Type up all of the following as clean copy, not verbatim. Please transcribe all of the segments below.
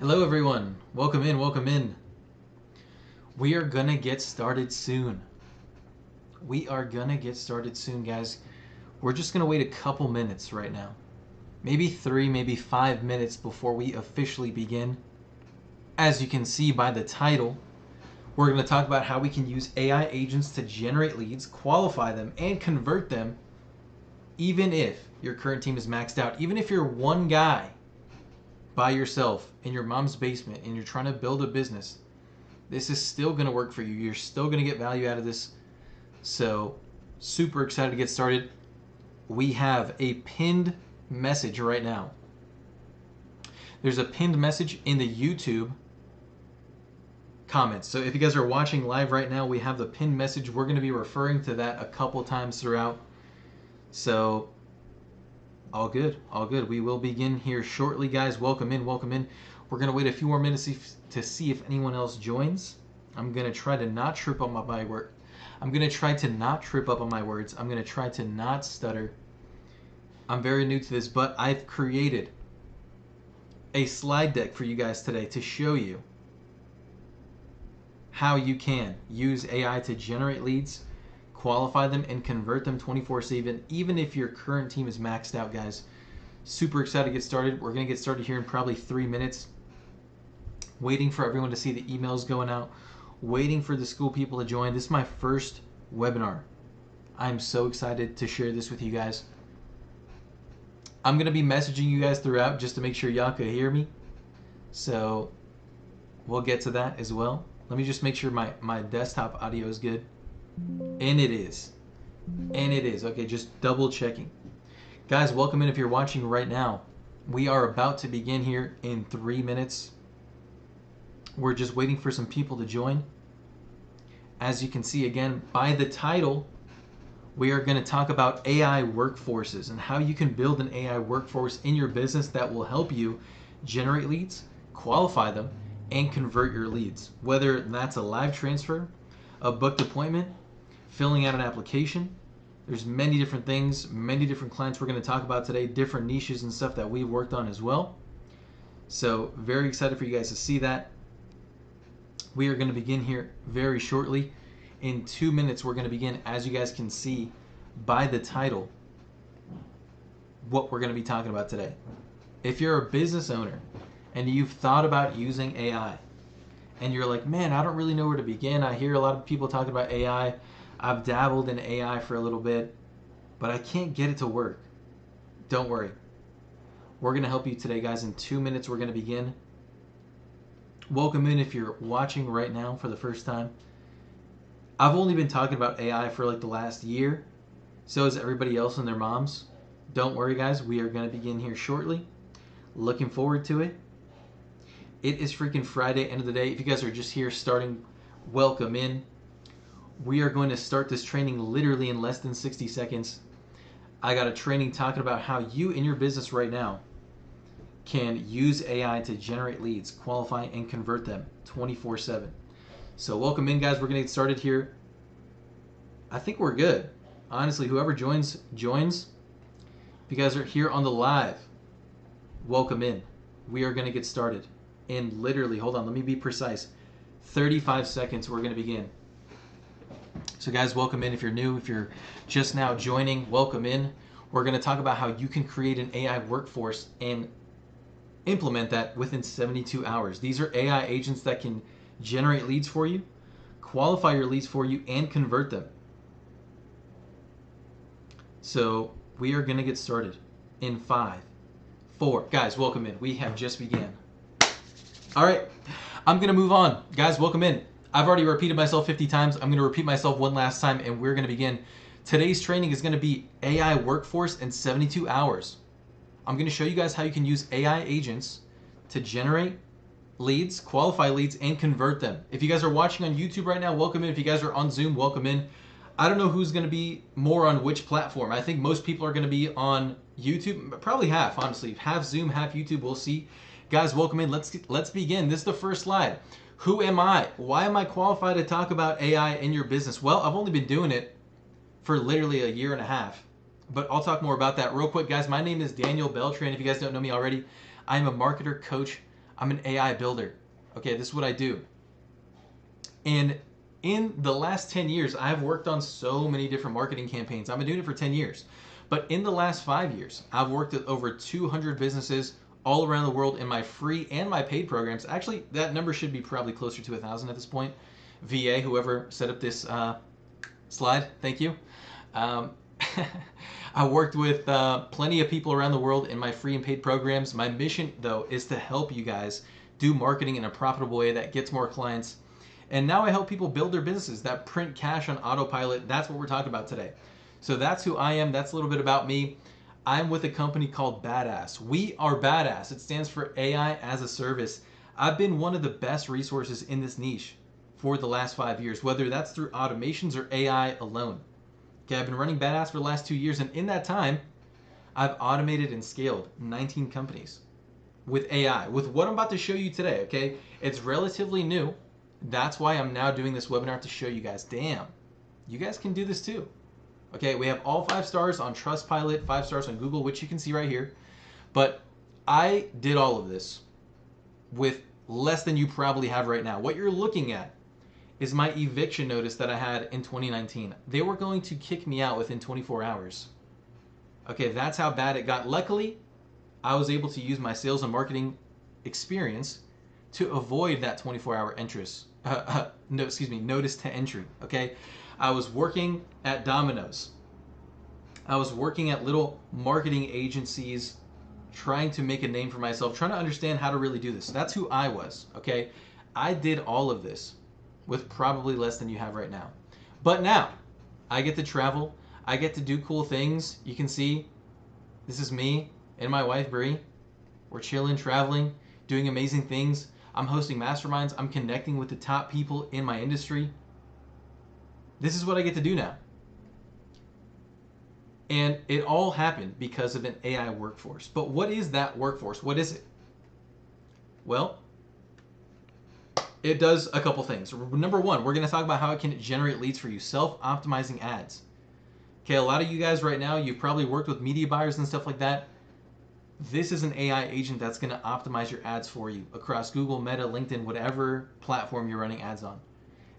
Hello everyone, welcome in, welcome in. We are gonna get started soon. Guys. We're just gonna wait a couple minutes right now. Maybe 3, maybe 5 minutes before we officially begin. As you can see by the title, we're gonna talk about how we can use AI agents to generate leads, qualify them, and convert them, even if your current team is maxed out. Even if you're one guy by yourself in your mom's basement and you're trying to build a business, this is still going to work for you. You're still going to get value out of this. So super excited to get started. We have a pinned message right now. There's a pinned message in the YouTube comments. So if you guys are watching live right now, we have the pinned message. We're going to be referring to that a couple times throughout. So all good, all good. We will begin here shortly, guys. Welcome in, welcome in. We're going to wait a few more minutes to see if anyone else joins. I'm going to try to not trip up on my word. I'm going to try to not trip up on my words. I'm going to try to not stutter. I'm very new to this, but I've created a slide deck for you guys today to show you how you can use AI to generate leads, qualify them, and convert them 24/7, even if your current team is maxed out, guys. Super excited to get started. We're going to get started here in probably 3 minutes. Waiting for everyone to see the emails going out. Waiting for the school people to join. This is my first webinar. I'm so excited to share this with you guys. I'm going to be messaging you guys throughout just to make sure y'all could hear me. So we'll get to that as well. Let me just make sure my desktop audio is good. And it is. Okay, just double checking. Guys, welcome in if you're watching right now. We are about to begin here in 3 minutes. We're just waiting for some people to join. As you can see again by the title, we are going to talk about AI workforces and how you can build an AI workforce in your business that will help you generate leads, qualify them, and convert your leads. Whether that's a live transfer, a booked appointment, filling out an application. There's many different things, many different clients we're going to talk about today, different niches and stuff that we've worked on as well. So very excited for you guys to see that. We are going to begin here very shortly. In 2 minutes, we're going to begin, as you guys can see by the title, what we're going to be talking about today. If you're a business owner and you've thought about using AI and you're like, man, I don't really know where to begin. I hear a lot of people talking about AI. I've dabbled in AI for a little bit, but I can't get it to work. Don't worry. We're going to help you today, guys. In 2 minutes, we're going to begin. Welcome in if you're watching right now for the first time. I've only been talking about AI for like the last year. So is everybody else and their moms. Don't worry, guys. We are going to begin here shortly. Looking forward to it. It is freaking Friday, end of the day. If you guys are just here starting, welcome in. We are going to start this training literally in less than 60 seconds. I got a training talking about how you in your business right now can use AI to generate leads, qualify, and convert them 24/7. So welcome in, guys. We're going to get started here. I think we're good. Honestly, whoever joins. If you guys are here on the live, welcome in. We are going to get started. In literally, hold on, let me be precise. 35 seconds, we're going to begin. So guys, welcome in. If you're new, if you're just now joining, welcome in. We're going to talk about how you can create an AI workforce and implement that within 72 hours. These are AI agents that can generate leads for you, qualify your leads for you, and convert them. So we are going to get started in 5, 4. Guys, welcome in. We have just began. All right, I'm going to move on. Guys, welcome in. I've already repeated myself 50 times. I'm going to repeat myself one last time, and we're going to begin. Today's training is going to be AI workforce in 72 hours. I'm going to show you guys how you can use AI agents to generate leads, qualify leads, and convert them. If you guys are watching on YouTube right now, welcome in. If you guys are on Zoom, welcome in. I don't know who's going to be more on which platform. I think most people are going to be on YouTube. Probably half, honestly. Half Zoom, half YouTube. We'll see. Guys, welcome in. Let's begin. This is the first slide. Who am I? Why am I qualified to talk about AI in your business? Well, I've only been doing it for literally a year and a half. But I'll talk more about that real quick, guys. My name is Daniel Beltran. If you guys don't know me already, I'm a marketer, coach. I'm an AI builder. Okay, this is what I do. And in the last 10 years, I've worked on so many different marketing campaigns. I've been doing it for 10 years. But in the last 5 years, I've worked at over 200 businesses all around the world in my free and my paid programs. Actually, that number should be probably closer to 1,000 at this point. VA, whoever set up this slide, thank you. Um, I worked with plenty of people around the world in my free and paid programs. My mission, though, is to help you guys do marketing in a profitable way that gets more clients. And now I help people build their businesses that print cash on autopilot. That's what we're talking about today. So that's who I am. That's a little bit about me. I'm with a company called Badass. We are Badass. It stands for AI as a Service. I've been one of the best resources in this niche for the last 5 years, whether that's through automations or AI alone. Okay, I've been running Badass for the last 2 years, and in that time, I've automated and scaled 19 companies with AI, with what I'm about to show you today, okay? It's relatively new. That's why I'm now doing this webinar to show you guys, damn, you guys can do this too. Okay, we have all 5 stars on Trustpilot, 5 stars on Google, which you can see right here. But I did all of this with less than you probably have right now. What you're looking at is my eviction notice that I had in 2019. They were going to kick me out within 24 hours. Okay, that's how bad it got. Luckily, I was able to use my sales and marketing experience to avoid that 24-hour notice to entry. Okay, I was working at Domino's. I was working at little marketing agencies, trying to make a name for myself, trying to understand how to really do this. That's who I was. Okay, I did all of this with probably less than you have right now. But now, I get to travel. I get to do cool things. You can see, this is me and my wife, Brie. We're chilling, traveling, doing amazing things. I'm hosting masterminds. I'm connecting with the top people in my industry. This is what I get to do now. And it all happened because of an AI workforce. But what is that workforce? What is it? Well, it does a couple things. Number one, we're going to talk about how it can generate leads for you, self-optimizing ads. Okay, a lot of you guys right now, you've probably worked with media buyers and stuff like that. This is an AI agent that's going to optimize your ads for you across Google, Meta, LinkedIn, whatever platform you're running ads on.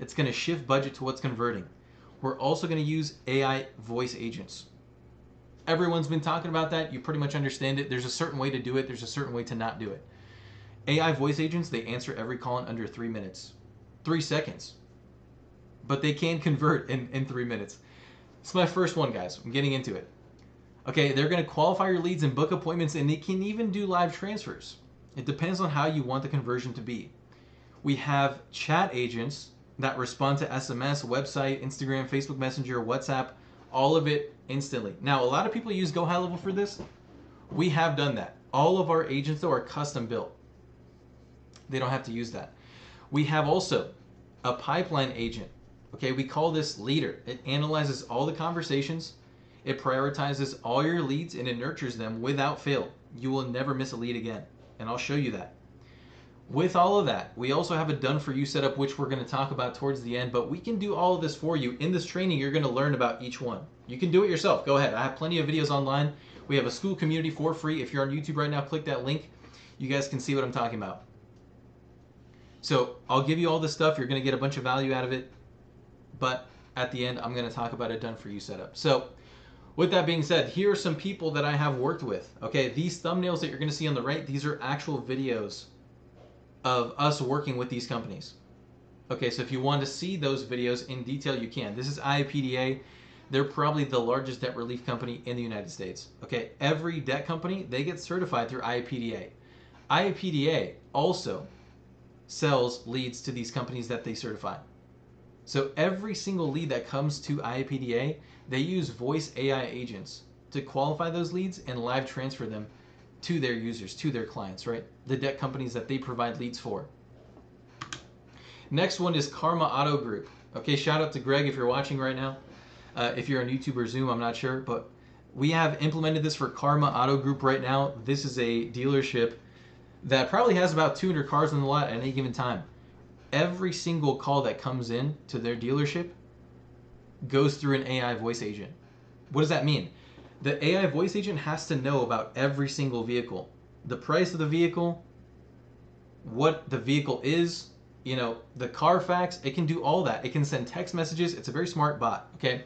It's going to shift budget to what's converting. We're also going to use AI voice agents. Everyone's been talking about that. You pretty much understand it. There's a certain way to do it. There's a certain way to not do it. AI voice agents, they answer every call in under 3 minutes. 3 seconds. But they can convert in 3 minutes. It's my first one, guys. I'm getting into it. Okay, they're going to qualify your leads and book appointments, and they can even do live transfers. It depends on how you want the conversion to be. We have chat agents that respond to SMS, website, Instagram, Facebook Messenger, WhatsApp, all of it instantly. Now, a lot of people use Go High Level for this. We have done that. All of our agents, though, are custom built. They don't have to use that. We have also a pipeline agent. Okay, we call this Leader. It analyzes all the conversations. It prioritizes all your leads and it nurtures them without fail. You will never miss a lead again. And I'll show you that. With all of that, we also have a done for you setup, which we're going to talk about towards the end, but we can do all of this for you. In this training, you're going to learn about each one. You can do it yourself. Go ahead. I have plenty of videos online. We have a school community for free. If you're on YouTube right now, click that link. You guys can see what I'm talking about. So I'll give you all this stuff. You're going to get a bunch of value out of it. But at the end, I'm going to talk about a done for you setup. So with that being said, here are some people that I have worked with. Okay, these thumbnails that you're going to see on the right, these are actual videos of us working with these companies. Okay, so if you want to see those videos in detail, you can. This is IAPDA. They're probably the largest debt relief company in the United States. Okay, every debt company, they get certified through IAPDA. IAPDA also sells leads to these companies that they certify. So every single lead that comes to IAPDA, they use voice AI agents to qualify those leads and live transfer them to their users, to their clients, right? The debt companies that they provide leads for. Next one is Karma Auto Group. Okay, shout out to Greg if you're watching right now. If you're on YouTube or Zoom, I'm not sure, but we have implemented this for Karma Auto Group right now. This is a dealership that probably has about 200 cars on the lot at any given time. Every single call that comes in to their dealership goes through an AI voice agent. What does that mean? The AI voice agent has to know about every single vehicle, the price of the vehicle, what the vehicle is, the Carfax. It can do all that. It can send text messages. It's a very smart bot. Okay,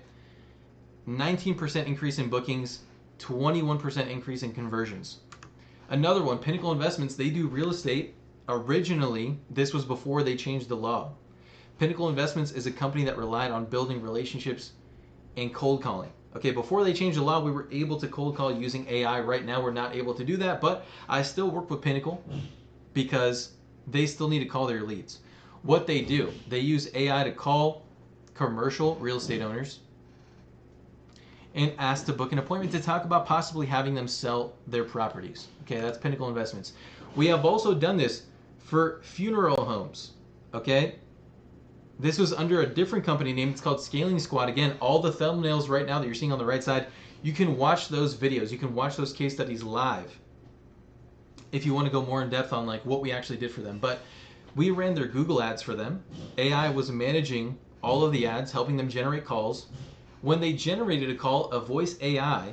19% increase in bookings, 21% increase in conversions. Another one, Pinnacle Investments. They do real estate. Originally, this was before they changed the law. Pinnacle Investments is a company that relied on building relationships and cold calling. Okay, before they changed the law, we were able to cold call using AI. Right now, we're not able to do that, but I still work with Pinnacle because they still need to call their leads. What they do, they use AI to call commercial real estate owners and ask to book an appointment to talk about possibly having them sell their properties. Okay, that's Pinnacle Investments. We have also done this for funeral homes. Okay, this was under a different company name. It's called Scaling Squad. Again, all the thumbnails right now that you're seeing on the right side, you can watch those videos. You can watch those case studies live if you want to go more in depth on like what we actually did for them. But we ran their Google ads for them. AI was managing all of the ads, helping them generate calls. When they generated a call, a voice AI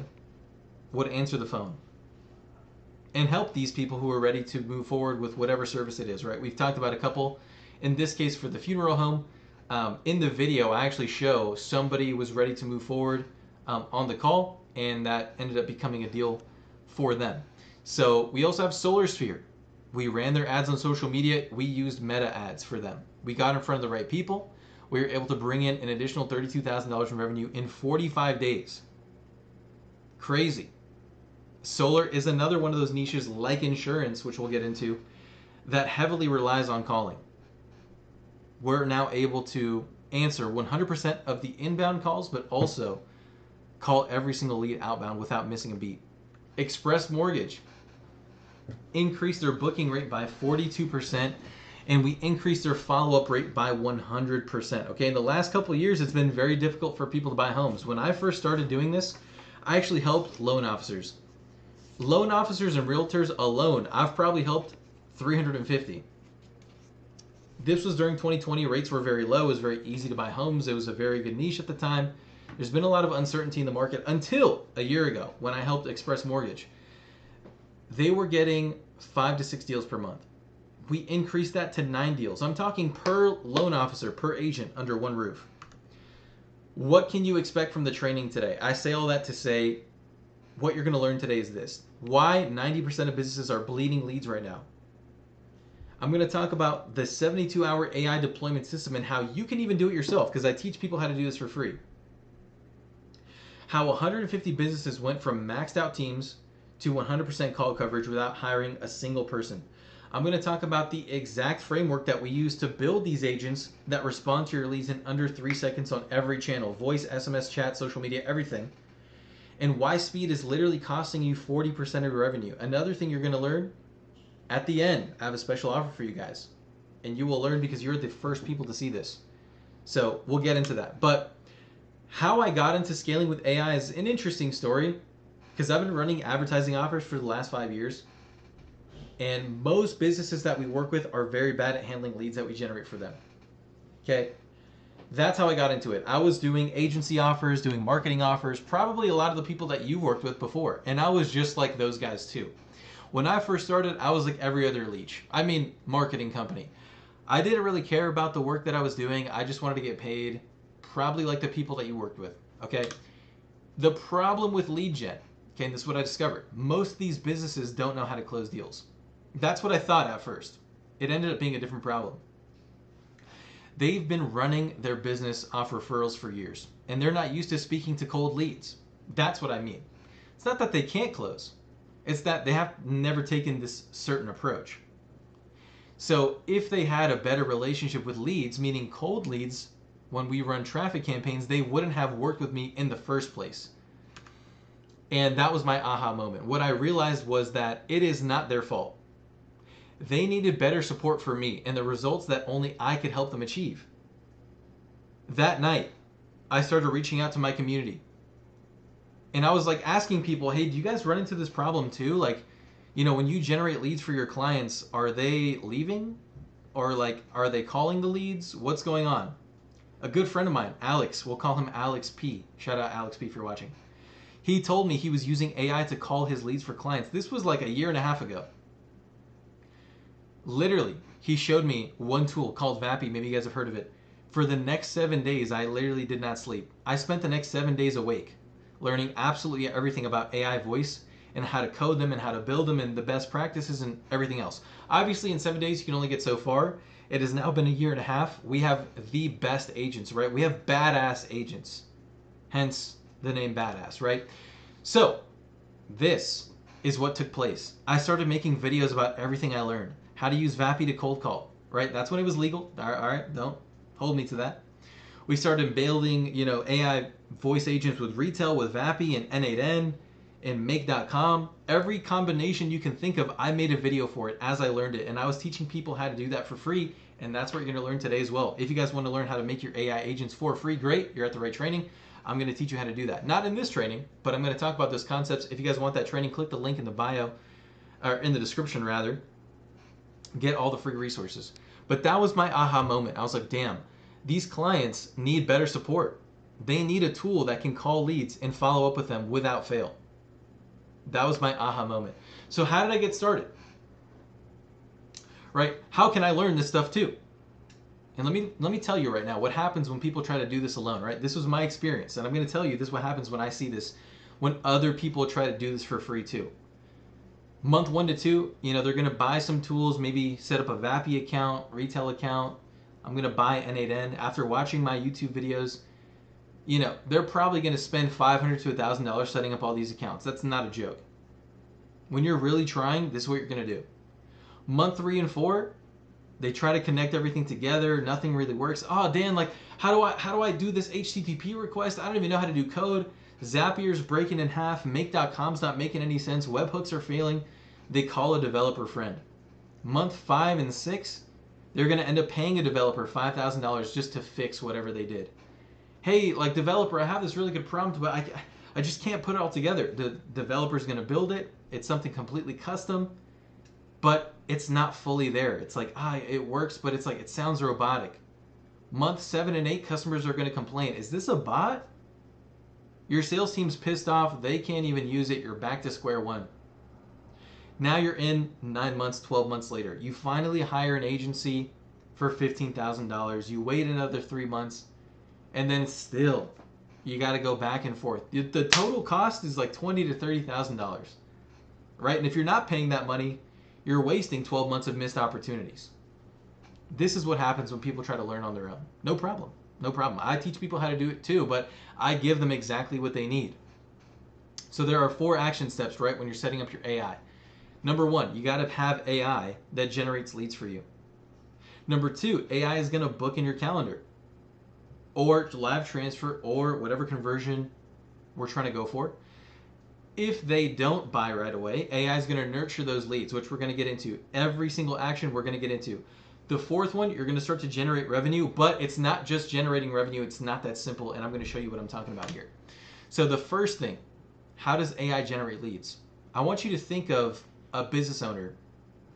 would answer the phone and help these people who are ready to move forward with whatever service it is, right? We've talked about a couple. In this case, for the funeral home, in the video, I actually show somebody was ready to move forward on the call, and that ended up becoming a deal for them. So we also have SolarSphere. We ran their ads on social media. We used Meta ads for them. We got in front of the right people. We were able to bring in an additional $32,000 in revenue in 45 days. Crazy. Solar is another one of those niches like insurance, which we'll get into, that heavily relies on calling. We're now able to answer 100% of the inbound calls, but also call every single lead outbound without missing a beat. Express Mortgage increased their booking rate by 42%, and we increased their follow-up rate by 100%. Okay, in the last couple of years, it's been very difficult for people to buy homes. When I first started doing this, I actually helped loan officers. Loan officers and realtors alone, I've probably helped 350. This was during 2020. Rates were very low. It was very easy to buy homes. It was a very good niche at the time. There's been a lot of uncertainty in the market until a year ago when I helped Express Mortgage. They were getting 5 to 6 deals per month. We increased that to 9 deals. I'm talking per loan officer, per agent, under one roof. What can you expect from the training today? I say all that to say what you're going to learn today is this. Why 90% of businesses are bleeding leads right now. I'm going to talk about the 72-hour AI deployment system and how you can even do it yourself, because I teach people how to do this for free. How 150 businesses went from maxed out teams to 100% call coverage without hiring a single person. I'm going to talk about the exact framework that we use to build these agents that respond to your leads in under 3 seconds on every channel: voice, SMS, chat, social media, everything. And why speed is literally costing you 40% of your revenue. Another thing you're going to learn at the end, I have a special offer for you guys. And you will learn because you're the first people to see this. So we'll get into that. But how I got into scaling with AI is an interesting story, because I've been running advertising offers for the last 5 years. And most businesses that we work with are very bad at handling leads that we generate for them. Okay? That's how I got into it. I was doing agency offers, doing marketing offers, probably a lot of the people that you've worked with before. And I was just like those guys too. When I first started, I was like every other leech. I mean, marketing company. I didn't really care about the work that I was doing. I just wanted to get paid, probably like the people that you worked with. Okay? The problem with lead gen, okay, and this is what I discovered. Most of these businesses don't know how to close deals. That's what I thought at first. It ended up being a different problem. They've been running their business off referrals for years, and they're not used to speaking to cold leads. That's what I mean. It's not that they can't close. It's that they have never taken this certain approach. So if they had a better relationship with leads, meaning cold leads, when we run traffic campaigns, they wouldn't have worked with me in the first place. And that was my aha moment. What I realized was that it is not their fault. They needed better support from me and the results that only I could help them achieve. That night, I started reaching out to my community. And I was like asking people, hey, do you guys run into this problem too? Like, you know, when you generate leads for your clients, are they leaving? Or like, are they calling the leads? What's going on? A good friend of mine, Alex, we'll call him Alex P. Shout out Alex P for watching. He told me he was using AI to call his leads for clients. This was like a year and a half ago. Literally, he showed me one tool called Vappy. Maybe you guys have heard of it. For the next 7 days, I literally did not sleep. I spent the next 7 days awake, learning absolutely everything about AI voice and how to code them and how to build them and the best practices and everything else. Obviously, in 7 days, you can only get so far. It has now been a year and a half. We have the best agents, right? We have badass agents, hence the name Badass, right? So, this is what took place. I started making videos about everything I learned. How to use Vappy to cold call, right? That's when it was legal. All right, don't hold me to that. We started building, AI voice agents with retail, with Vappy and N8N and Make.com. Every combination you can think of, I made a video for it as I learned it. And I was teaching people how to do that for free. And that's what you're going to learn today as well. If you guys want to learn how to make your AI agents for free, great. You're at the right training. I'm going to teach you how to do that. Not in this training, but I'm going to talk about those concepts. If you guys want that training, click the link in the bio, or in the description rather. Get all the free resources. But that was my aha moment. I was like, damn, these clients need better support. They need a tool that can call leads and follow up with them without fail. That was my aha moment. So how did I get started? Right? How can I learn this stuff too? And let me tell you right now what happens when people try to do this alone, right? This was my experience, and I'm going to tell you this is what happens when I see this, when other people try to do this for free too. Month 1 to 2, they're going to buy some tools, maybe set up a Vappy account, retail account. I'm going to buy N8N. After watching my YouTube videos, they're probably going to spend $500 to $1,000 setting up all these accounts. That's not a joke. When you're really trying, this is what you're going to do. Month 3 and 4, they try to connect everything together. Nothing really works. Oh, Dan, how do I do this HTTP request? I don't even know how to do code. Zapier's breaking in half. Make.com's not making any sense. Webhooks are failing. They call a developer friend. Month 5 and 6, they're going to end up paying a developer $5,000 just to fix whatever they did. Hey, developer, I have this really good prompt, but I just can't put it all together. The developer's going to build it. It's something completely custom, but it's not fully there. It's it works, but it's it sounds robotic. Month 7 and 8, customers are going to complain. Is this a bot? Your sales team's pissed off. They can't even use it. You're back to square one. Now you're in 9 months, 12 months later. You finally hire an agency for $15,000. You wait another 3 months, and then still you got to go back and forth. The total cost is $20,000 to $30,000, right? And if you're not paying that money, you're wasting 12 months of missed opportunities. This is what happens when people try to learn on their own. No problem. No problem. I teach people how to do it too, but I give them exactly what they need. So there are 4 action steps, right, when you're setting up your AI. Number 1, you got to have AI that generates leads for you. Number 2, AI is going to book in your calendar or live transfer or whatever conversion we're trying to go for. If they don't buy right away, AI is going to nurture those leads, which we're going to get into. Every single action we're going to get into. The 4th one, you're going to start to generate revenue, but it's not just generating revenue. It's not that simple, and I'm going to show you what I'm talking about here. So the first thing, how does AI generate leads? I want you to think of a business owner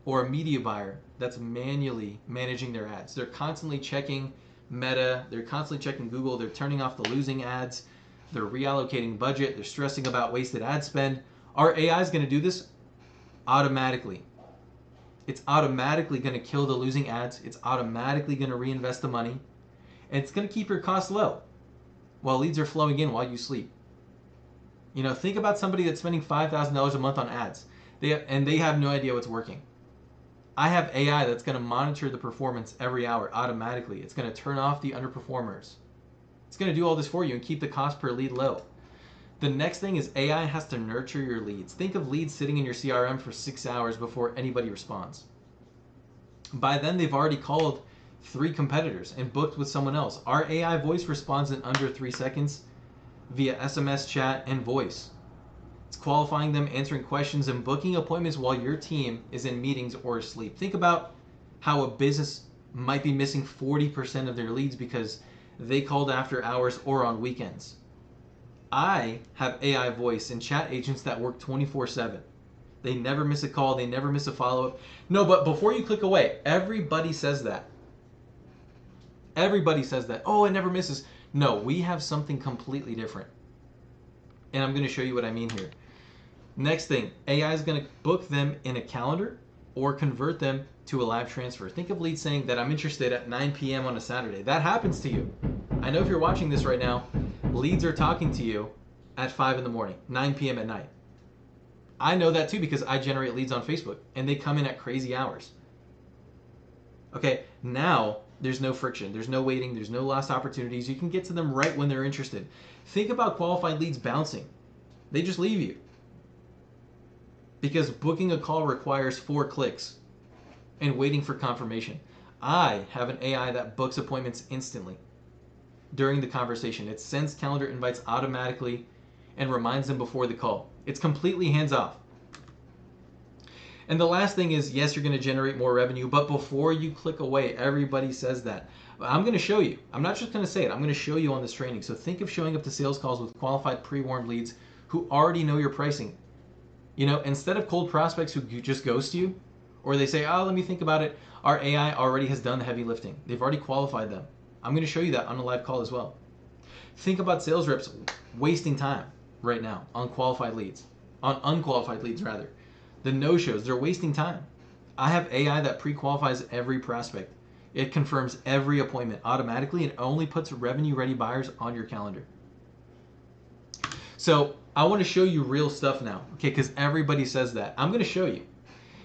or a media buyer that's manually managing their ads. They're constantly checking Meta. They're constantly checking Google. They're turning off the losing ads. They're reallocating budget. They're stressing about wasted ad spend. Our AI is going to do this automatically. It's automatically going to kill the losing ads. It's automatically going to reinvest the money. And it's going to keep your costs low while leads are flowing in while you sleep. Think about somebody that's spending $5,000 a month on ads. They have no idea what's working. I have AI that's going to monitor the performance every hour automatically. It's going to turn off the underperformers. It's going to do all this for you and keep the cost per lead low. The next thing is AI has to nurture your leads. Think of leads sitting in your CRM for 6 hours before anybody responds. By then, they've already called 3 competitors and booked with someone else. Our AI voice responds in under 3 seconds via SMS, chat, and voice. It's qualifying them, answering questions, and booking appointments while your team is in meetings or asleep. Think about how a business might be missing 40% of their leads because they called after hours or on weekends. I have AI voice and chat agents that work 24/7. They never miss a call. They never miss a follow-up. No, but before you click away, everybody says that. Everybody says that. Oh, it never misses. No, we have something completely different. And I'm going to show you what I mean here. Next thing, AI is going to book them in a calendar or convert them to a live transfer. Think of leads saying that I'm interested at 9 p.m. on a Saturday. That happens to you. I know if you're watching this right now, leads are talking to you at 5 in the morning, 9 p.m. at night. I know that too because I generate leads on Facebook and they come in at crazy hours. Okay, now there's no friction, there's no waiting, there's no lost opportunities. You can get to them right when they're interested. Think about qualified leads bouncing. They just leave you. Because booking a call requires 4 clicks and waiting for confirmation. I have an AI that books appointments instantly during the conversation. It sends calendar invites automatically and reminds them before the call. It's completely hands off. And the last thing is, yes, you're going to generate more revenue, but before you click away, everybody says that. I'm going to show you. I'm not just going to say it. I'm going to show you on this training. So think of showing up to sales calls with qualified pre-warmed leads who already know your pricing. You know, instead of cold prospects who just ghost you, or they say, oh, let me think about it. Our AI already has done the heavy lifting. They've already qualified them. I'm going to show you that on a live call as well. Think about sales reps wasting time right now on qualified leads, on unqualified leads rather. The no-shows, they're wasting time. I have AI that pre-qualifies every prospect. It confirms every appointment automatically and only puts revenue-ready buyers on your calendar. So I want to show you real stuff now, okay, because everybody says that. I'm going to show you.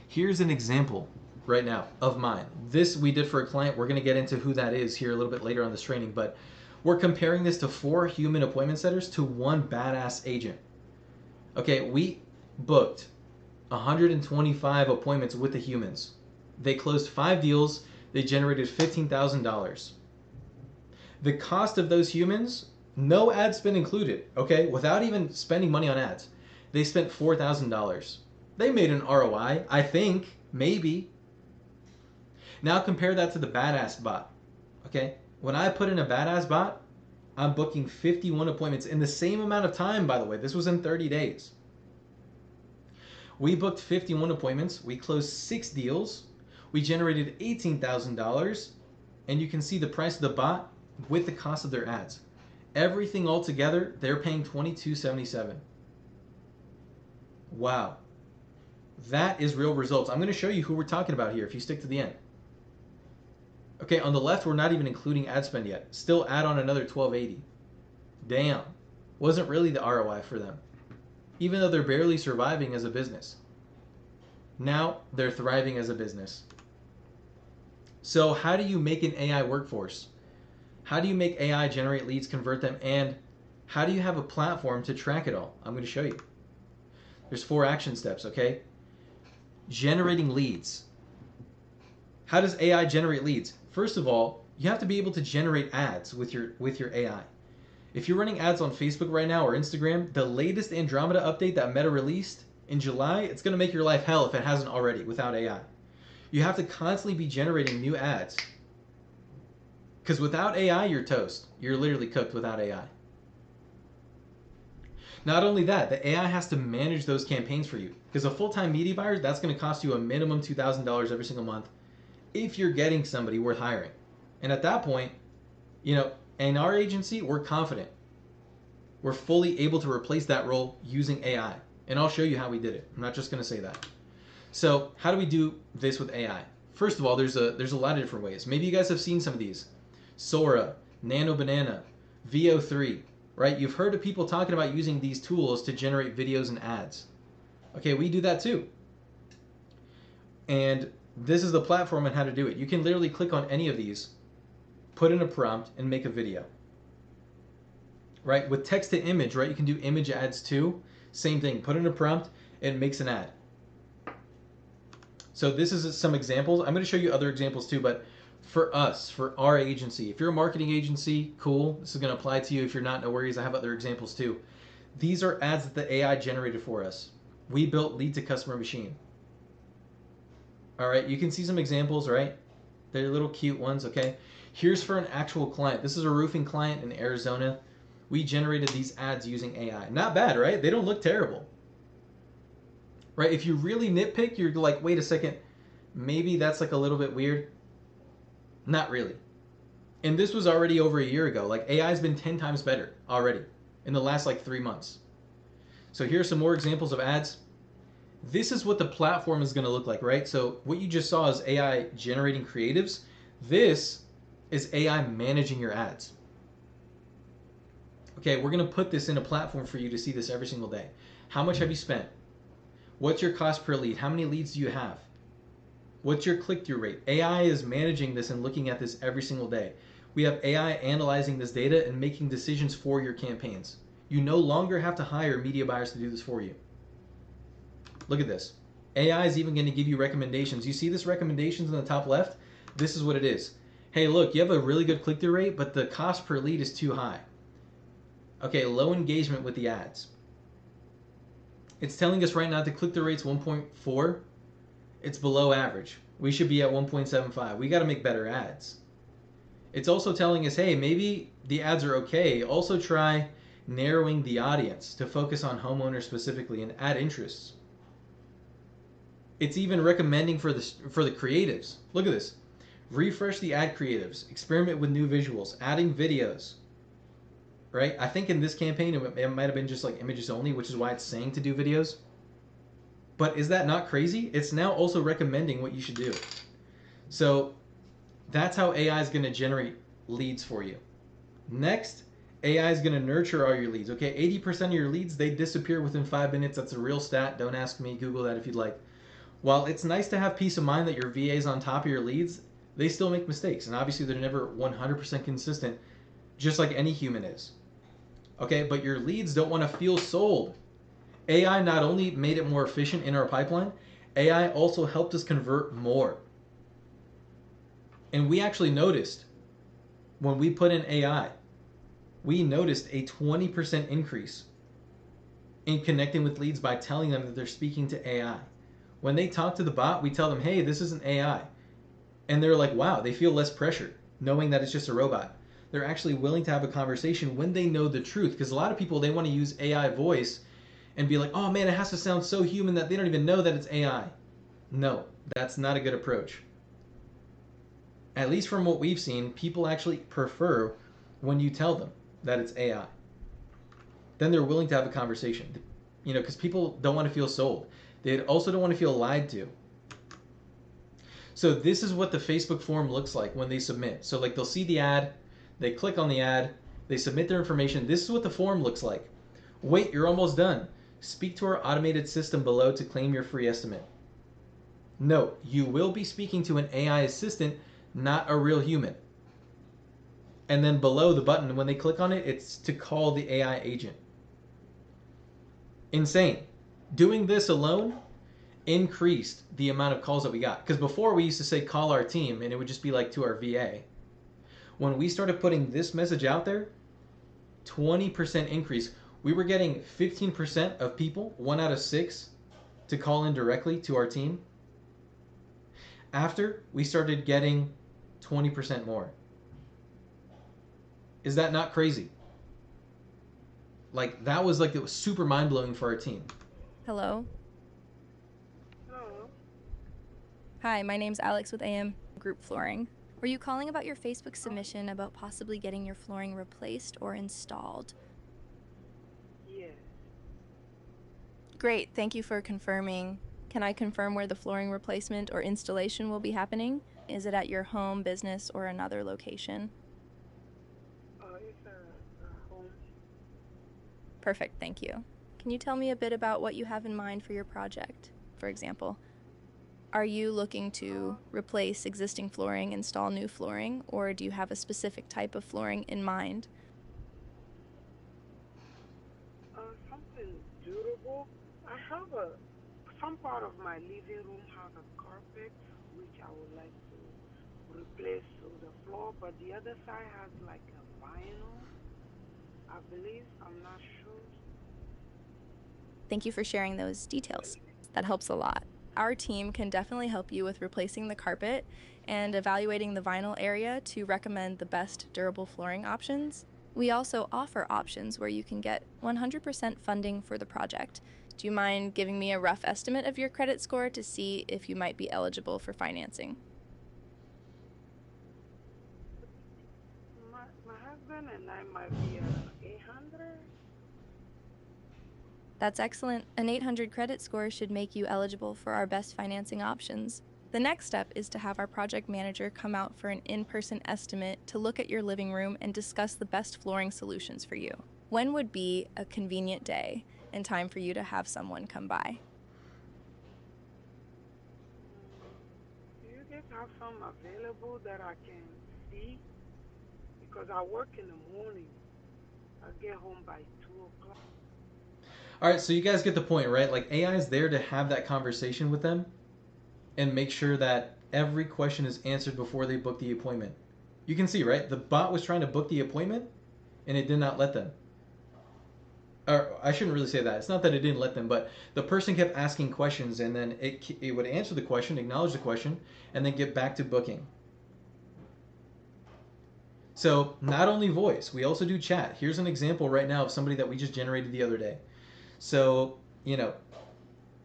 Here's an example right now of mine. This we did for a client. We're going to get into who that is here a little bit later on this training, but we're comparing this to 4 human appointment setters to 1 badass agent. Okay, we booked 125 appointments with the humans. They closed 5 deals. They generated $15,000. The cost of those humans, no ad spend included, okay, without even spending money on ads, they spent $4,000. They made an ROI, I think, maybe. Now compare that to the badass bot, okay? When I put in a badass bot, I'm booking 51 appointments in the same amount of time, by the way. This was in 30 days. We booked 51 appointments. We closed 6 deals. We generated $18,000. And you can see the price of the bot with the cost of their ads. Everything all together, they're paying $22.77. Wow. That is real results. I'm going to show you who we're talking about here if you stick to the end. Okay, on the left, we're not even including ad spend yet. Still add on another $12.80. Damn. Wasn't really the ROI for them. Even though they're barely surviving as a business. Now they're thriving as a business. So how do you make an AI workforce? How do you make AI generate leads, convert them, and how do you have a platform to track it all? I'm going to show you. There's 4 action steps, okay? Generating leads. How does AI generate leads? First of all, you have to be able to generate ads with your AI. If you're running ads on Facebook right now or Instagram, the latest Andromeda update that Meta released in July, it's going to make your life hell if it hasn't already without AI. You have to constantly be generating new ads. Because without AI, you're toast. You're literally cooked without AI. Not only that, the AI has to manage those campaigns for you. Because a full-time media buyer, that's going to cost you a minimum $2,000 every single month if you're getting somebody worth hiring. And at that point, you know, in our agency, we're confident. We're fully able to replace that role using AI. And I'll show you how we did it. I'm not just going to say that. So how do we do this with AI? First of all, there's a lot of different ways. Maybe you guys have seen some of these. Sora, Nano Banana, VO3, right? You've heard of people talking about using these tools to generate videos and ads. Okay, we do that too. And this is the platform on how to do it. You can literally click on any of these, put in a prompt, and make a video. Right? With text to image, right? You can do image ads too. Same thing. Put in a prompt, it makes an ad. So this is some examples. I'm going to show you other examples too, but for us, for our agency, if you're a marketing agency, cool. This is going to apply to you. If you're not, no worries. I have other examples too. These are ads that the AI generated for us. We built lead to customer machine. All right, you can see some examples, right? They're little cute ones, okay? Here's for an actual client. This is a roofing client in Arizona. We generated these ads using AI. Not bad, right? They don't look terrible. Right? If you really nitpick, you're like, wait a second, maybe that's like a little bit weird. Not really. And this was already over a year ago. Like AI has been 10 times better already in the last like 3 months. So here's some more examples of ads. This is what the platform is going to look like, right? So what you just saw is AI generating creatives. This is AI managing your ads. Okay, we're going to put this in a platform for you to see this every single day. How much have you spent? What's your cost per lead? How many leads do you have? What's your click-through rate? AI is managing this and looking at this every single day. We have AI analyzing this data and making decisions for your campaigns. You no longer have to hire media buyers to do this for you. Look at this. AI is even going to give you recommendations. You see this recommendations in the top left? This is what it is. Hey, look, you have a really good click-through rate, but the cost per lead is too high. Okay, low engagement with the ads. It's telling us right now the click-through rate's 1.4. It's below average. We should be at 1.75. We got to make better ads. It's also telling us, hey, maybe the ads are okay. Also try narrowing the audience to focus on homeowners specifically and add interests. It's even recommending for the creatives. Look at this. Refresh the ad creatives. Experiment with new visuals. Adding videos. Right? I think in this campaign it might have been just like images only, which is why it's saying to do videos. But is that not crazy? It's now also recommending what you should do. So that's how AI is going to generate leads for you. Next, AI is going to nurture all your leads. Okay, 80% of your leads, they disappear within 5 minutes. That's a real stat. Don't ask me. Google that if you'd like. While it's nice to have peace of mind that your VA is on top of your leads, they still make mistakes. And obviously they're never 100% consistent, just like any human is. Okay, but your leads don't want to feel sold. AI not only made it more efficient in our pipeline, AI also helped us convert more. And we actually noticed when we put in AI, we noticed a 20% increase in connecting with leads by telling them that they're speaking to AI. When they talk to the bot, we tell them, hey, this isn't AI. And they're like, wow, they feel less pressure knowing that it's just a robot. They're actually willing to have a conversation when they know the truth. Because a lot of people, they want to use AI voice and be like, oh man, it has to sound so human that they don't even know that it's AI. No, that's not a good approach. At least from what we've seen, people actually prefer when you tell them that it's AI. Then they're willing to have a conversation. You know, because people don't want to feel sold. They also don't want to feel lied to. So this is what the Facebook form looks like when they submit. So like they'll see the ad, they click on the ad, they submit their information. This is what the form looks like. Wait, you're almost done. Speak to our automated system below to claim your free estimate. Note, you will be speaking to an AI assistant, not a real human. And then below the button, when they click on it, it's to call the AI agent. Insane. Doing this alone increased the amount of calls that we got. Because before we used to say call our team and it would just be like to our VA. When we started putting this message out there, 20% increase. We were getting 15% of people, 1 out of 6, to call in directly to our team. After, we started getting 20% more. Is that not crazy? Like, that was like, it was super mind-blowing for our team. Hello. Hello. Hi, my name's Alex with AM Group Flooring. Were you calling about your Facebook submission about possibly getting your flooring replaced or installed? Yes. Great, thank you for confirming. Can I confirm where the flooring replacement or installation will be happening? Is it at your home, business, or another location? It's a home. Perfect, thank you. Can you tell me a bit about what you have in mind for your project? For example, are you looking to replace existing flooring, install new flooring, or do you have a specific type of flooring in mind? Something durable. I have some part of my living room has a carpet which I would like to replace to the floor, but the other side has like a vinyl. I believe. I'm not sure. Thank you for sharing those details. That helps a lot. Our team can definitely help you with replacing the carpet and evaluating the vinyl area to recommend the best durable flooring options. We also offer options where you can get 100% funding for the project. Do you mind giving me a rough estimate of your credit score to see if you might be eligible for financing? My husband and I might be 800. That's excellent. An 800 credit score should make you eligible for our best financing options. The next step is to have our project manager come out for an in-person estimate to look at your living room and discuss the best flooring solutions for you. When would be a convenient day and time for you to have someone come by? Do you guys have some available that I can see? Because I work in the morning. I get home by 2 o'clock. All right, so you guys get the point, right? Like AI is there to have that conversation with them and make sure that every question is answered before they book the appointment. You can see, right? The bot was trying to book the appointment and it did not let them. Or I shouldn't really say that. It's not that it didn't let them, but the person kept asking questions and then it would answer the question, acknowledge the question, and then get back to booking. So not only voice, we also do chat. Here's an example right now of somebody that we just generated the other day. So,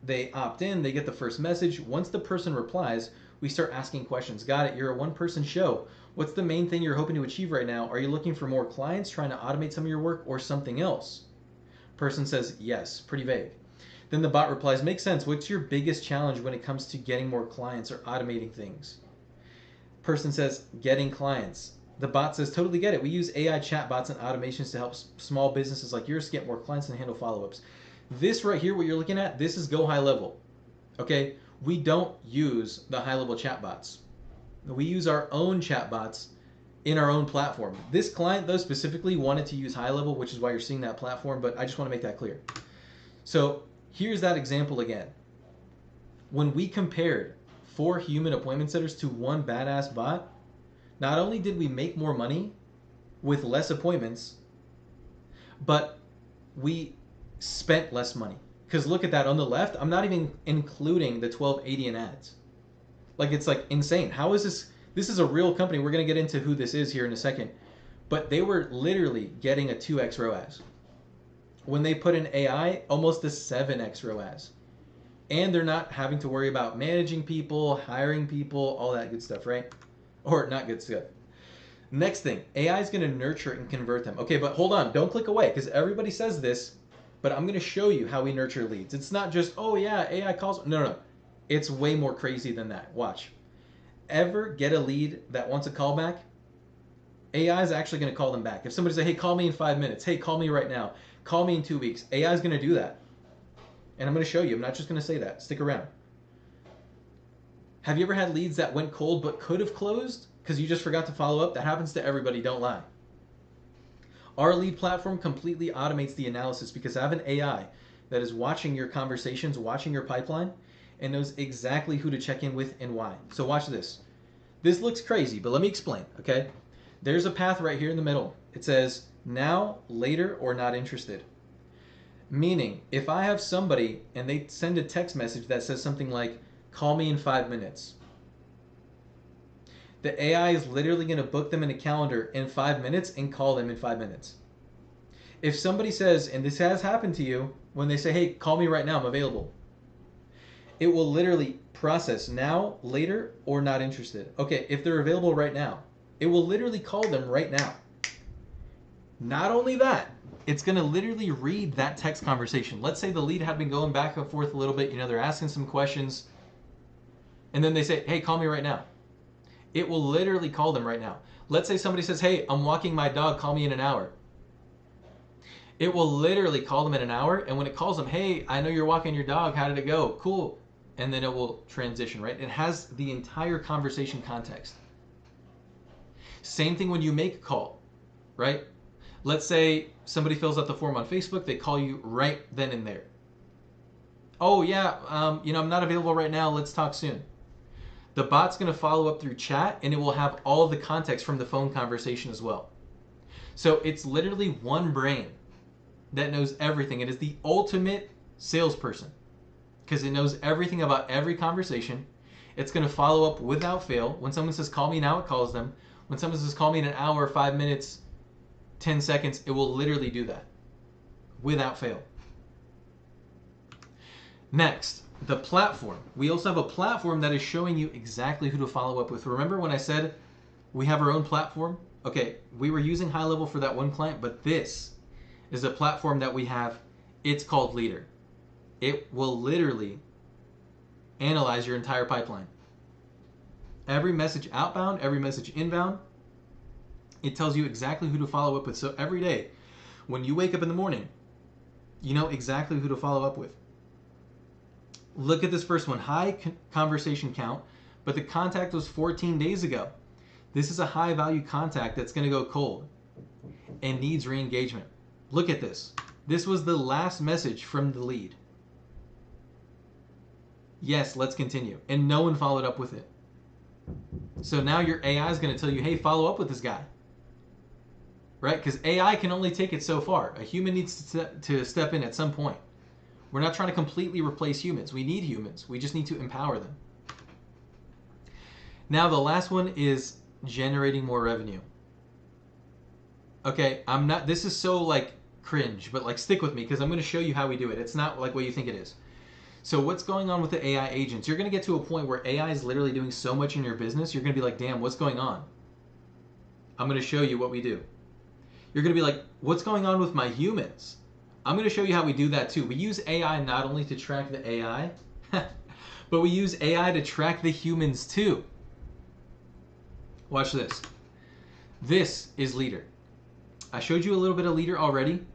they opt in, they get the first message. Once the person replies, we start asking questions. Got it, you're a one-person show. What's the main thing you're hoping to achieve right now? Are you looking for more clients, trying to automate some of your work, or something else? Person says yes, pretty vague. Then the bot replies, makes sense. What's your biggest challenge when it comes to getting more clients or automating things? Person says, getting clients. The bot says, totally get it. We use AI chatbots and automations to help small businesses like yours get more clients and handle follow-ups. This right here, what you're looking at, this is go high level. Okay? We don't use the high level chatbots. We use our own chatbots in our own platform. This client, though, specifically wanted to use high level, which is why you're seeing that platform, but I just want to make that clear. So here's that example again. When we compared 4 human appointment setters to 1 badass bot, not only did we make more money with less appointments, but we spent less money. Because look at that on the left, I'm not even including the 1280 in ads. Like, it's like insane. How is this? This is a real company. We're going to get into who this is here in a second. But they were literally getting a 2x ROAS. When they put in AI, almost a 7x ROAS. And they're not having to worry about managing people, hiring people, all that good stuff, right? Or not good stuff. Next thing, AI is going to nurture and convert them. Okay, but hold on. Don't click away because everybody says this, but I'm going to show you how we nurture leads. It's not just, oh yeah, AI calls. No. It's way more crazy than that. Watch. Ever get a lead that wants a call back? AI is actually going to call them back. If somebody says, hey, call me in 5 minutes. Hey, call me right now. Call me in 2 weeks. AI is going to do that. And I'm going to show you. I'm not just going to say that. Stick around. Have you ever had leads that went cold but could have closed because you just forgot to follow up? That happens to everybody. Don't lie. Our lead platform completely automates the analysis because I have an AI that is watching your conversations, watching your pipeline, and knows exactly who to check in with and why. So watch this. This looks crazy, but let me explain, okay? There's a path right here in the middle. It says now, later, or not interested. Meaning, if I have somebody and they send a text message that says something like, call me in 5 minutes. The AI is literally going to book them in a calendar in 5 minutes and call them in 5 minutes. If somebody says, and this has happened to you, when they say, hey, call me right now, I'm available. It will literally process now, later, or not interested. Okay, if they're available right now, it will literally call them right now. Not only that, it's going to literally read that text conversation. Let's say the lead had been going back and forth a little bit. They're asking some questions. And then they say, hey, call me right now. It will literally call them right now. Let's say somebody says, hey, I'm walking my dog, call me in an hour. It will literally call them in an hour. And when it calls them, hey, I know you're walking your dog. How did it go? Cool. And then it will transition, right? It has the entire conversation context. Same thing when you make a call, right? Let's say somebody fills out the form on Facebook. They call you right then and there. Oh, yeah, I'm not available right now. Let's talk soon. The bot's going to follow up through chat, and it will have all of the context from the phone conversation as well. So it's literally one brain that knows everything. It is the ultimate salesperson because it knows everything about every conversation. It's going to follow up without fail. When someone says, call me now, it calls them. When someone says, call me in an hour, 5 minutes, 10 seconds, it will literally do that without fail. Next, the platform. We also have a platform that is showing you exactly who to follow up with. Remember when I said we have our own platform? Okay, we were using high level for that one client, but this is a platform that we have. It's called Leader. It will literally analyze your entire pipeline. Every message outbound, every message inbound, it tells you exactly who to follow up with. So every day, when you wake up in the morning, you know exactly who to follow up with. Look at this first one, high conversation count, but the contact was 14 days ago. This is a high value contact that's going to go cold and needs re-engagement. Look at this. This was the last message from the lead. Yes, let's continue. And no one followed up with it. So now your AI is going to tell you, hey, follow up with this guy. Right? Because AI can only take it so far. A human needs to step in at some point. We're not trying to completely replace humans. We need humans. We just need to empower them. Now the last one is generating more revenue. Okay, this is so like cringe, but like stick with me because I'm going to show you how we do it. It's not like what you think it is. So what's going on with the AI agents? You're going to get to a point where AI is literally doing so much in your business, you're going to be like, damn, what's going on? I'm going to show you what we do. You're going to be like, what's going on with my humans? I'm going to show you how we do that too. We use AI not only to track the AI, but we use AI to track the humans too. Watch this. This is leader. I showed you a little bit of leader already,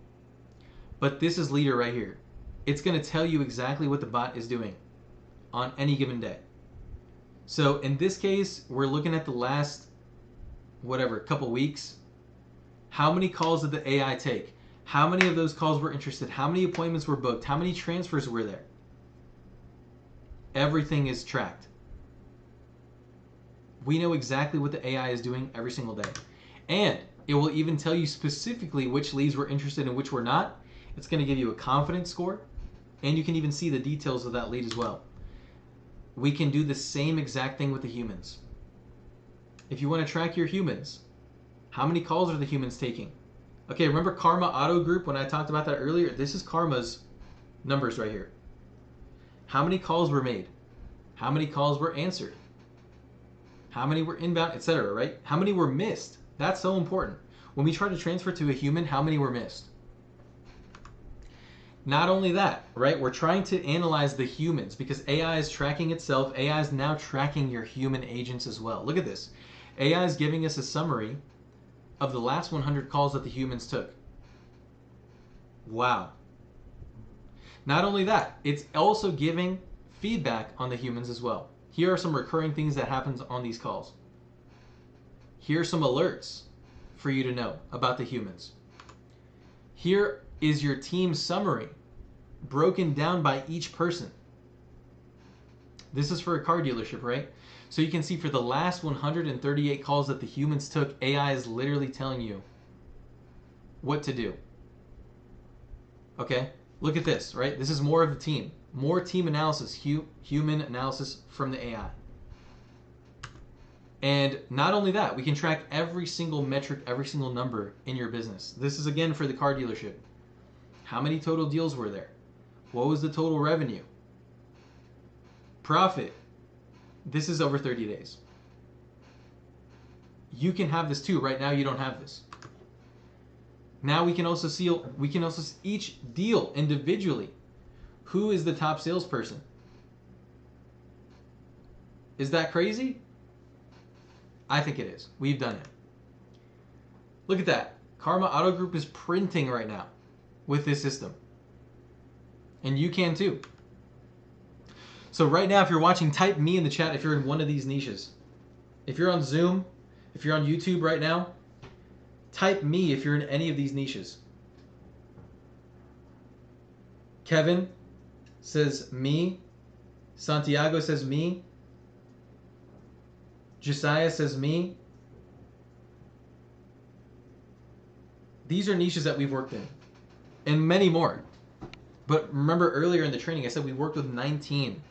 but this is leader right here. It's going to tell you exactly what the bot is doing on any given day. So in this case, we're looking at the last, couple weeks. How many calls did the AI take? How many of those calls were interested? How many appointments were booked? How many transfers were there? Everything is tracked. We know exactly what the AI is doing every single day. And it will even tell you specifically which leads were interested and which were not. It's going to give you a confidence score. And you can even see the details of that lead as well. We can do the same exact thing with the humans. If you want to track your humans, how many calls are the humans taking? Okay, remember Karma Auto Group when I talked about that earlier? This is Karma's numbers right here. How many calls were made? How many calls were answered? How many were inbound, etc., right? How many were missed? That's so important. When we try to transfer to a human, how many were missed? Not only that, right? We're trying to analyze the humans because AI is tracking itself. AI is now tracking your human agents as well. Look at this. AI is giving us a summary of the last 100 calls that the humans took. Wow. Not only that, it's also giving feedback on the humans as well. Here are some recurring things that happens on these calls. Here are some alerts for you to know about the humans. Here is your team summary broken down by each person. This is for a car dealership, right? So you can see for the last 138 calls that the humans took, AI is literally telling you what to do. Okay? Look at this, right? This is more of the team. More team analysis, human analysis from the AI. And not only that, we can track every single metric, every single number in your business. This is again for the car dealership. How many total deals were there? What was the total revenue? Profit. This is over 30 days. You can have this too. Right now you don't have this. Now we can also see each deal individually. Who is the top salesperson? Is that crazy? I think it is. We've done it. Look at that. Karma Auto Group is printing right now with this system. And you can too. So right now, if you're watching, type me in the chat if you're in one of these niches. If you're on Zoom, if you're on YouTube right now, type me if you're in any of these niches. Kevin says me. Santiago says me. Josiah says me. These are niches that we've worked in. And many more. But remember earlier in the training, I said we worked with 19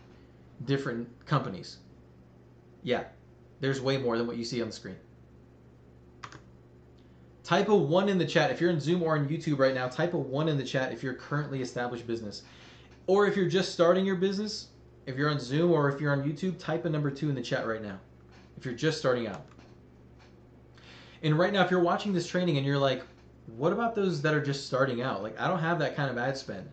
different companies. Yeah, there's way more than what you see on the screen. Type a 1 in the chat. If you're in Zoom or on YouTube right now, type a 1 in the chat if you're currently established business. Or if you're just starting your business, if you're on Zoom or if you're on YouTube, type a number 2 in the chat right now. If you're just starting out. And right now, if you're watching this training and you're like, what about those that are just starting out? Like, I don't have that kind of ad spend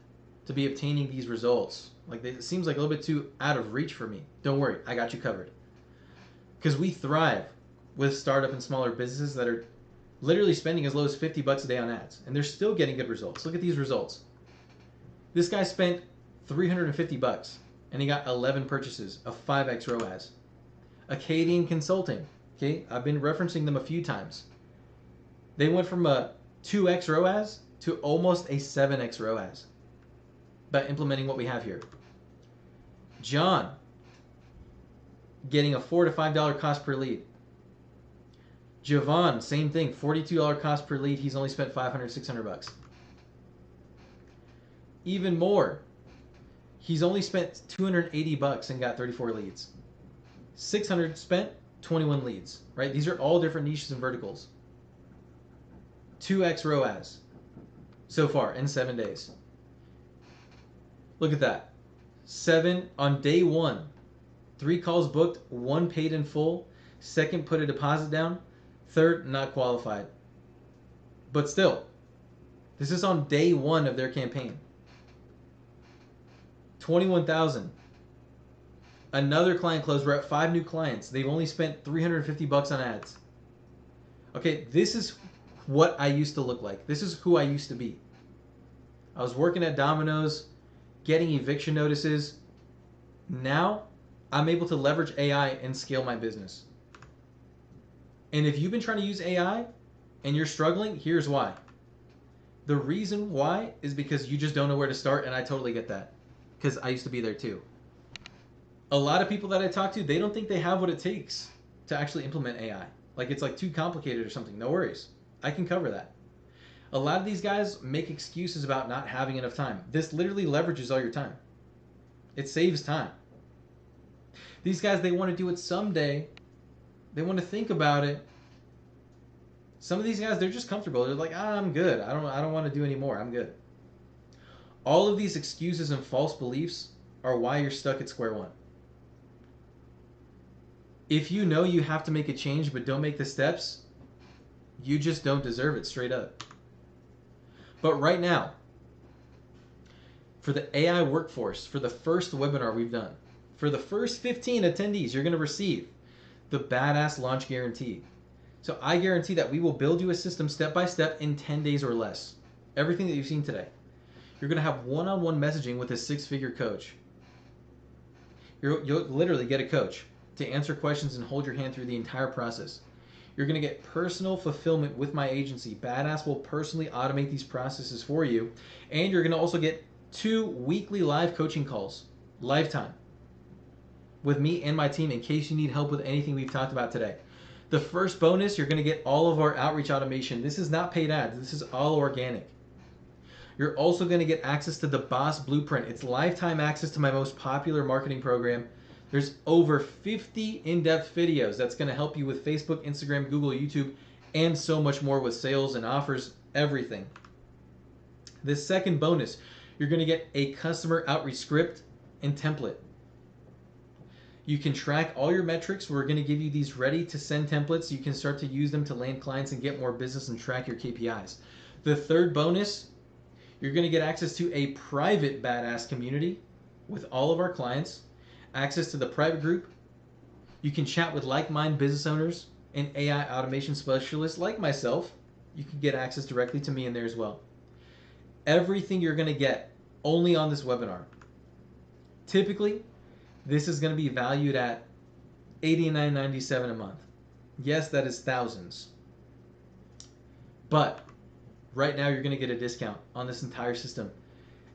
to be obtaining these results. Like, it seems like a little bit too out of reach for me. Don't worry, I got you covered. Because we thrive with startup and smaller businesses that are literally spending as low as $50 a day on ads, and they're still getting good results. Look at these results. This guy spent $350 and he got 11 purchases of 5x ROAS. Acadian Consulting, okay, I've been referencing them a few times. They went from a 2x ROAS to almost a 7x ROAS by implementing what we have here. John, getting a $4 to $5 cost per lead. Javon, same thing, $42 cost per lead. He's only spent $500, $600. Even more, he's only spent $280 and got 34 leads. 600 spent, 21 leads, right? These are all different niches and verticals. 2x ROAS so far in 7 days. Look at that. 7 on day 1. 3 calls booked, 1 paid in full, 2nd put a deposit down, 3rd not qualified. But still, this is on day 1 of their campaign. 21,000. Another client closed. We're at 5 new clients. They've only spent $350 on ads. Okay, this is what I used to look like. This is who I used to be. I was working at Domino's, getting eviction notices. Now, I'm able to leverage AI and scale my business. And if you've been trying to use AI and you're struggling, here's why. The reason why is because you just don't know where to start, and I totally get that. Because I used to be there too. A lot of people that I talk to, they don't think they have what it takes to actually implement AI. Like, it's like too complicated or something. No worries. I can cover that. A lot of these guys make excuses about not having enough time. This literally leverages all your time. It saves time. These guys, they want to do it someday. They want to think about it. Some of these guys, they're just comfortable. They're like, I'm good. I don't want to do any more. I'm good. All of these excuses and false beliefs are why you're stuck at square one. If you know you have to make a change but don't make the steps, you just don't deserve it, straight up. But right now, for the AI workforce, for the first webinar we've done, for the first 15 attendees, you're going to receive the Badass Launch Guarantee. So I guarantee that we will build you a system step by step in 10 days or less. Everything that you've seen today. You're going to have one-on-one messaging with a 6-figure coach. You'll literally get a coach to answer questions and hold your hand through the entire process. You're going to get personal fulfillment with my agency. Badass will personally automate these processes for you. And you're going to also get 2 weekly live coaching calls, lifetime, with me and my team in case you need help with anything we've talked about today. The first bonus, you're going to get all of our outreach automation. This is not paid ads. This is all organic. You're also going to get access to the Boss Blueprint. It's lifetime access to my most popular marketing program. There's over 50 in-depth videos that's going to help you with Facebook, Instagram, Google, YouTube, and so much more with sales and offers, everything. This second bonus, you're going to get a customer outreach script and template. You can track all your metrics. We're going to give you these ready to send templates so you can start to use them to land clients and get more business and track your KPIs. The third bonus, you're going to get access to a private Badass community with all of our clients, access to the private group. You can chat with like-minded business owners and AI automation specialists like myself. You can get access directly to me in there as well. Everything you're going to get only on this webinar. Typically, this is going to be valued at $89.97 a month. Yes, that is thousands. But right now, you're going to get a discount on this entire system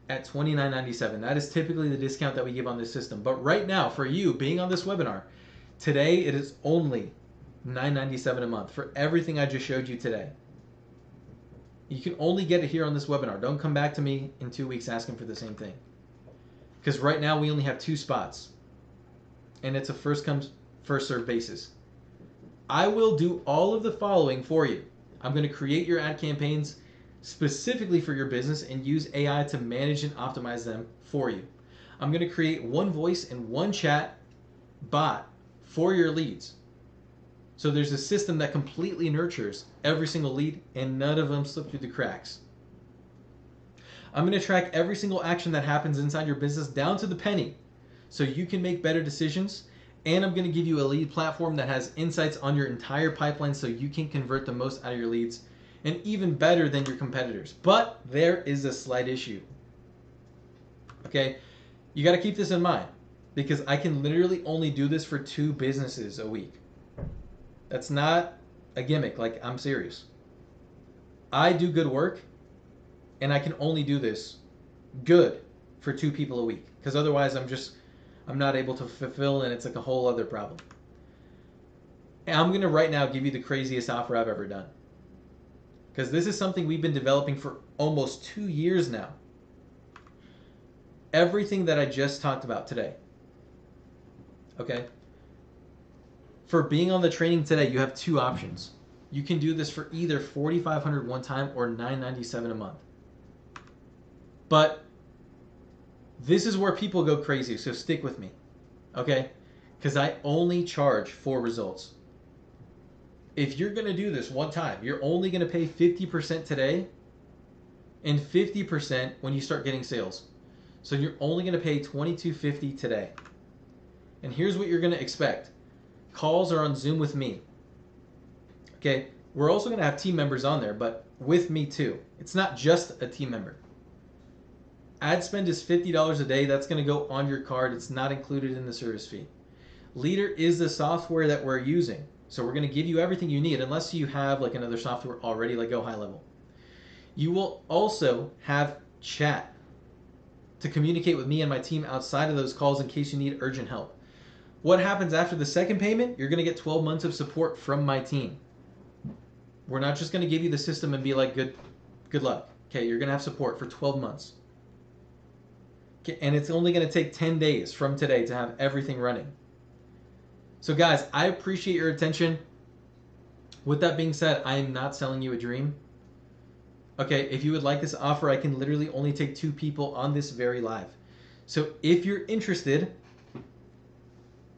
at $29.97. That is typically the discount that we give on this system. But right now, for you being on this webinar, today it is only $9.97 a month for everything I just showed you today. You can only get it here on this webinar. Don't come back to me in 2 weeks asking for the same thing. Because right now we only have 2 spots. And it's a first come, first served basis. I will do all of the following for you. I'm going to create your ad campaigns specifically for your business and use AI to manage and optimize them for you. I'm going to create one voice and one chat bot for your leads. So there's a system that completely nurtures every single lead and none of them slip through the cracks. I'm going to track every single action that happens inside your business down to the penny so you can make better decisions. And I'm going to give you a lead platform that has insights on your entire pipeline so you can convert the most out of your leads and even better than your competitors. But there is a slight issue. Okay? You got to keep this in mind because I can literally only do this for 2 businesses a week. That's not a gimmick. Like, I'm serious. I do good work and I can only do this good for 2 people a week because otherwise I'm not able to fulfill, and it's like a whole other problem. And I'm going to right now give you the craziest offer I've ever done because this is something we've been developing for almost 2 years now. Everything that I just talked about today. Okay? For being on the training today, you have 2 options. You can do this for either $4,500 one time or $997 a month. But this is where people go crazy, so stick with me. Okay? Because I only charge for results. If you're going to do this one time, you're only going to pay 50% today and 50% when you start getting sales. So you're only going to pay $2,250 today. And here's what you're going to expect. Calls are on Zoom with me. Okay, we're also going to have team members on there, but with me too. It's not just a team member. Ad spend is $50 a day. That's going to go on your card. It's not included in the service fee. Leader is the software that we're using. So we're going to give you everything you need unless you have like another software already, like Go High Level. You will also have chat to communicate with me and my team outside of those calls in case you need urgent help. What happens after the second payment? You're going to get 12 months of support from my team. We're not just going to give you the system and be like, good luck. Okay, you're going to have support for 12 months. Okay, and it's only going to take 10 days from today to have everything running. So guys, I appreciate your attention. With that being said, I am not selling you a dream. Okay, if you would like this offer, I can literally only take 2 people on this very live. So if you're interested,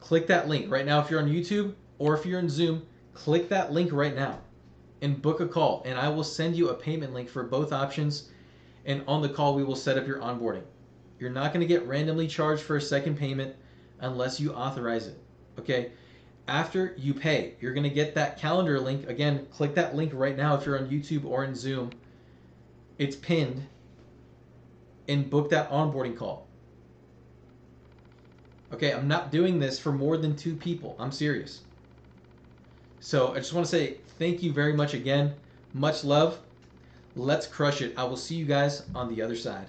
click that link right now if you're on YouTube, or if you're in Zoom, click that link right now and book a call, and I will send you a payment link for both options, and on the call we will set up your onboarding. You're not going to get randomly charged for a second payment unless you authorize it. Okay? After you pay, you're going to get that calendar link. Again, click that link right now if you're on YouTube or in Zoom. It's pinned, and book that onboarding call. Okay, I'm not doing this for more than 2 people. I'm serious. So I just want to say thank you very much again. Much love. Let's crush it. I will see you guys on the other side.